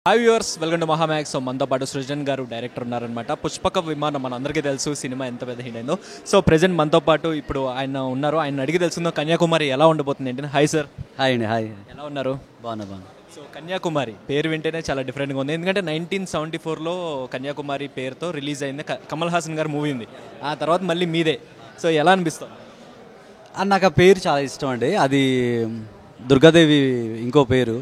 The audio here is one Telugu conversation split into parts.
Hi viewers, welcome to Mahamax. So మనతో పాటు సృజన్ గారు డైరెక్టర్ ఉన్నారనమాట. పుష్పక విమానం మన అందరికీ తెలుసు, సినిమా ఎంత పెద్ద హిట్ అయిందో. సో ప్రెజెంట్ మనతో పాటు ఇప్పుడు ఆయన ఉన్నారు. ఆయన అడిగి తెలుసుకుందో కన్యాకుమారి ఎలా ఉండబోతుంది ఏంటి. Hi sir. హాయ్ అండి. హాయ్. ఎలా ఉన్నారు? బాగున్నా. సో కన్యాకుమారి పేరు వింటేనే చాలా డిఫరెంట్గా ఉంది. ఎందుకంటే 1974లో కన్యాకుమారి పేరుతో రిలీజ్ అయింది. కమల్ హాసన్ గారు మూవీ ఉంది. ఆ తర్వాత మళ్ళీ మీదే. సో ఎలా అనిపిస్తుంది? నాకు ఆ పేరు చాలా ఇష్టం అండి. అది దుర్గాదేవి ఇంకో పేరు.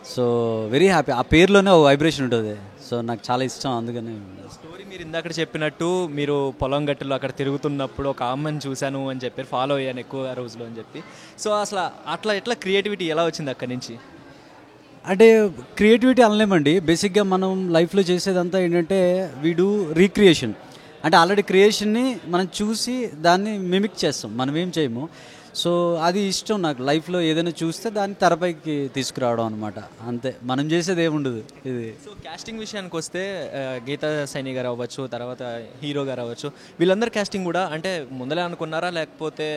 So very happy. ఆ పేరులోనే ఒక వైబ్రేషన్ ఉంటుంది. సో నాకు చాలా ఇష్టం. అందుకని స్టోరీ మీరు ఇందాక చెప్పినట్టు మీరు పొలం గట్టులో అక్కడ తిరుగుతున్నప్పుడు ఒక అమ్మని చూశాను అని చెప్పి ఫాలో అయ్యాను ఎక్కువ రోజులు అని చెప్పి. సో అసలు అట్లా ఎట్లా క్రియేటివిటీ ఎలా వచ్చింది అక్కడి నుంచి? అంటే క్రియేటివిటీ అనలేమండి. బేసిక్గా మనం లైఫ్లో చేసేదంతా ఏంటంటే వీ డూ రీక్రియేషన్. అంటే ఆల్రెడీ క్రియేషన్ని మనం చూసి దాన్ని మిమిక్ చేస్తాం, మనం ఏం చేయము. సో అది ఇష్టం నాకు. లైఫ్లో ఏదైనా చూస్తే దాన్ని తెరపైకి తీసుకురావడం అనమాట. అంతే, మనం చేసేది ఏముండదు ఇది. సో కాస్టింగ్ విషయానికి వస్తే గీతా సైని గారు అవ్వచ్చు, తర్వాత హీరో గారు అవ్వచ్చు, వీళ్ళందరూ కాస్టింగ్ కూడా అంటే ముందలే అనుకున్నారా, లేకపోతే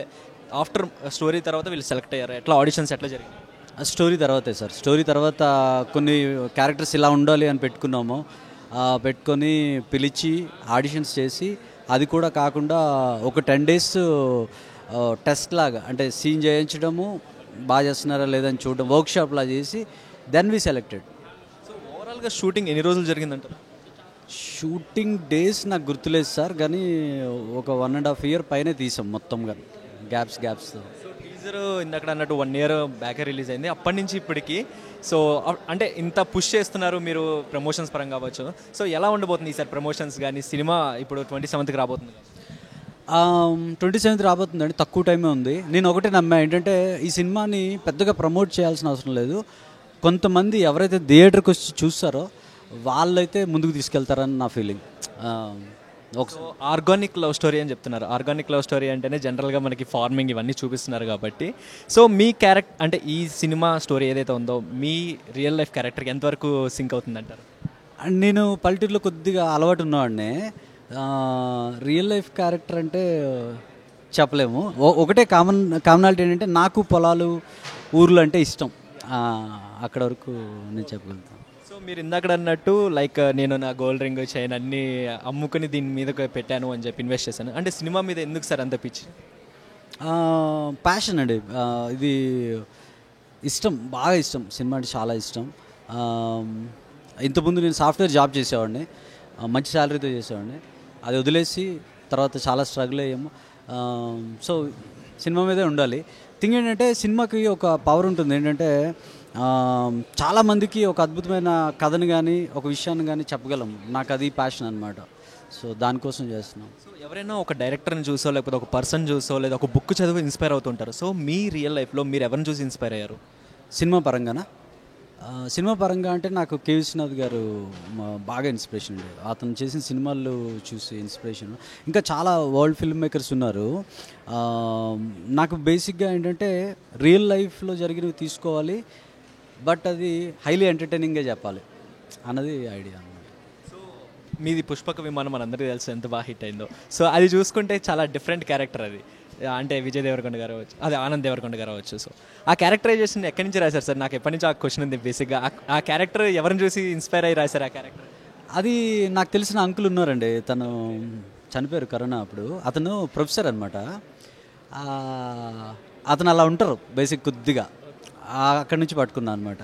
ఆఫ్టర్ స్టోరీ తర్వాత వీళ్ళు సెలెక్ట్ అయ్యారా? ఎట్లా ఆడిషన్స్ ఎట్లా జరిగింది? స్టోరీ తర్వాతే సార్. స్టోరీ తర్వాత కొన్ని క్యారెక్టర్స్ ఇలా ఉండాలి అని పెట్టుకున్నాము. పెట్టుకొని పిలిచి ఆడిషన్స్ చేసి, అది కూడా కాకుండా ఒక 10 days టెస్ట్ లాగా, అంటే సీన్ చేయించడము, బాగా చేస్తున్నారా లేదని చూడడం, వర్క్షాప్లా చేసి దెన్ వి సెలెక్టెడ్. సో ఓవరాల్గా షూటింగ్ ఎన్ని రోజులు జరిగిందంటారు? షూటింగ్ డేస్ నాకు గుర్తులేదు సార్, కానీ ఒక 1.5 year పైనే తీసాం మొత్తంగా, గ్యాప్స్. సో టీజర్ ఇందాక అన్నట్టు 1 year బ్యాకే రిలీజ్ అయింది. అప్పటి నుంచి ఇప్పటికి సో అంటే ఇంత పుష్ చేస్తున్నారు మీరు ప్రమోషన్స్ పరంగా కావచ్చు. సో ఎలా ఉండబోతుంది ఈసారి ప్రమోషన్స్ కానీ? సినిమా ఇప్పుడు 27th రాబోతుంది. 27th రాబోతుందండి. తక్కువ టైమే ఉంది. నేను ఒకటే నమ్మా, ఏంటంటే ఈ సినిమాని పెద్దగా ప్రమోట్ చేయాల్సిన అవసరం లేదు. కొంతమంది ఎవరైతే థియేటర్కి వచ్చి చూస్తారో వాళ్ళైతే ముందుకు తీసుకెళ్తారని నా ఫీలింగ్. ఆర్గానిక్ లవ్ స్టోరీ అని చెప్తున్నారు. ఆర్గానిక్ లవ్ స్టోరీ అంటేనే జనరల్గా మనకి ఫార్మింగ్ ఇవన్నీ చూపిస్తున్నారు కాబట్టి, సో మీ క్యారెక్టర్ అంటే ఈ సినిమా స్టోరీ ఏదైతే ఉందో మీ రియల్ లైఫ్ క్యారెక్టర్కి ఎంతవరకు సింక్ అవుతుంది అంటారు? నేను పల్లెటూరులో కొద్దిగా అలవాటు ఉన్నవాడినే. రియల్ లైఫ్ క్యారెక్టర్ అంటే చెప్పలేము. ఒకటే కామనాలిటీ ఏంటంటే నాకు పొలాలు, ఊర్లు అంటే ఇష్టం. అక్కడ వరకు నేను చెప్పగలుగుతాను. సో మీరు ఇందాక అన్నట్టు లైక్ నేను నా గోల్డ్ రింగ్ చైన్ అన్నీ అమ్ముకుని దీని మీద పెట్టాను అని చెప్పి ఇన్వెస్ట్ చేశాను అంటే సినిమా మీద ఎందుకు సార్ అంత పిచ్చి? ప్యాషన్ అండి. ఇది ఇష్టం, బాగా ఇష్టం. సినిమా అంటే చాలా ఇష్టం. ఇంతకుముందు నేను సాఫ్ట్వేర్ జాబ్ చేసేవాడిని, మంచి శాలరీతో చేసేవాడిని. అది వదిలేసి తర్వాత చాలా స్ట్రగుల్ అయ్యాము. సో సినిమా మీదే ఉండాలి. థింగ్ ఏంటంటే సినిమాకి ఒక పవర్ ఉంటుంది. ఏంటంటే చాలామందికి ఒక అద్భుతమైన కథను కానీ ఒక విషయాన్ని కానీ చెప్పగలం. నాకు అది ప్యాషన్ అనమాట. సో దానికోసం చేస్తున్నాం. సో ఎవరైనా ఒక డైరెక్టర్ని చూసో లేకపోతే ఒక పర్సన్ చూసో లేదా ఒక బుక్ చదివి ఇన్స్పైర్ అవుతుంటారు. సో మీ రియల్ లైఫ్లో మీరు ఎవరిని చూసి ఇన్స్పైర్ అయ్యారు? సినిమా పరంగానా? సినిమా పరంగా అంటే నాకు కే విశ్వనాథ్ గారు బాగా ఇన్స్పిరేషన్ అండి. అతను చేసిన సినిమాలు చూసి ఇన్స్పిరేషన్. ఇంకా చాలా వరల్డ్ ఫిల్మ్ మేకర్స్ ఉన్నారు. నాకు బేసిక్గా ఏంటంటే రియల్ లైఫ్లో జరిగినవి తీసుకోవాలి, బట్ అది హైలీ ఎంటర్టైనింగ్గా చెప్పాలి అన్నది ఐడియా అన్నమాట. సో మీది పుష్పక విమానం మనందరికీ తెలుసు ఎంత బాగా హిట్ అయిందో. సో అది చూసుకుంటే చాలా డిఫరెంట్ క్యారెక్టర్ అది. అంటే విజయ్ దేవరకొండ గారు అవ్వచ్చు, అదే ఆనంద్ దేవరకొండ గారు అవ్వచ్చు. సో ఆ క్యారెక్టరైజేషన్ ఎక్కడి నుంచి రాశారు సార్? నాకు ఎప్పటి నుంచి ఆ క్వశ్చన్ ఉంది బేసిక్గా. ఆ క్యారెక్టర్ ఎవరిని చూసి ఇన్స్పైర్ అయ్యి రాశారు ఆ క్యారెక్టర్? అది నాకు తెలిసిన అంకుల్ ఉన్నారండి. తను చనిపోయారు కరోనా అప్పుడు. అతను ప్రొఫెసర్ అనమాట. అతను అలా ఉంటారు బేసిక్ కొద్దిగా. అక్కడి నుంచి పట్టుకున్నాను అనమాట.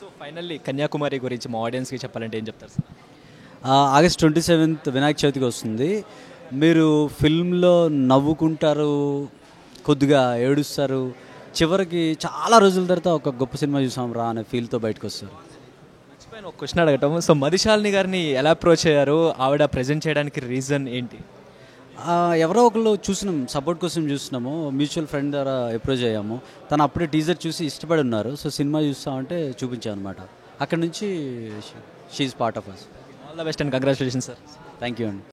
సో ఫైనల్లీ కన్యాకుమారి గురించి మా ఆడియన్స్కి చెప్పాలంటే ఏం చెప్తారు సార్? August 27th వినాయక చవితికి వస్తుంది. మీరు ఫిల్మ్లో నవ్వుకుంటారు, కొద్దిగా ఏడుస్తారు, చివరికి చాలా రోజుల తర్వాత ఒక గొప్ప సినిమా చూసాం రా అనే ఫీల్తో బయటకు వస్తారు. మర్చిపోయిన ఒక క్వశ్చన్ అడగటం. సో మధుశాలిని గారిని ఎలా అప్రోచ్ అయ్యారు? ఆవిడ ప్రజెంట్ చేయడానికి రీజన్ ఏంటి? ఎవరో ఒకళ్ళు చూసినాం, సపోర్ట్ కోసం చూసినాము. మ్యూచువల్ ఫ్రెండ్ ద్వారా అప్రోచ్ అయ్యాము. తను అప్పుడే టీజర్ చూసి ఇష్టపడి ఉన్నారు. సో సినిమా చూస్తామంటే చూపించాం అనమాట. అక్కడ నుంచి షీఈ్ part of us. All the best and congratulations sir. Thank you అండి.